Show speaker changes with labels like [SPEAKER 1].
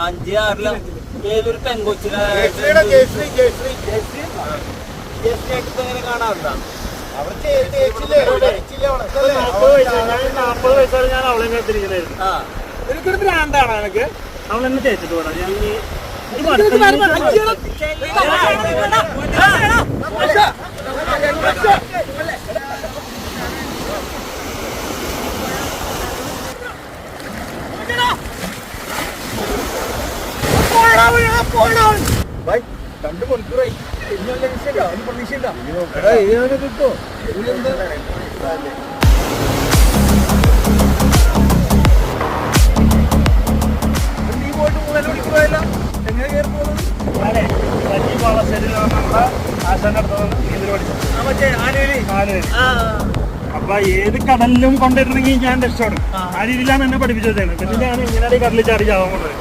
[SPEAKER 1] 5-6 ഏതൊരു പെൺകൊച്ചിനെ കാണാറുണ്ടോ?
[SPEAKER 2] 40 വയസ്സാണ് ഞാൻ അവളെ എത്തിരിക്കണായിരുന്നു.
[SPEAKER 1] എനിക്കൊരു ഭ്രാന്താണ് എനിക്ക്.
[SPEAKER 2] അവളെന്നെ തേച്ചിട്ട് പോടാ. ഞാൻ
[SPEAKER 1] രണ്ട് മണിക്കൂറായി. പ്രതീക്ഷ കിട്ടോ? നീ പോയിട്ട് 3 മണിക്കൂറായില്ല. എങ്ങനെ കയറി പോകുന്നത്?
[SPEAKER 2] അപ്പൊ ഏത് കടലിലും കൊണ്ടിരുന്നെങ്കിൽ ഞാൻ രക്ഷപ്പെടും. ആ രീതിയിലാണ് എന്നെ പഠിപ്പിച്ചത്. പിന്നെ ഞാൻ എങ്ങനെയാണ് ഈ കടലിൽ ചാടി ചാവാൻ കൊണ്ടത്.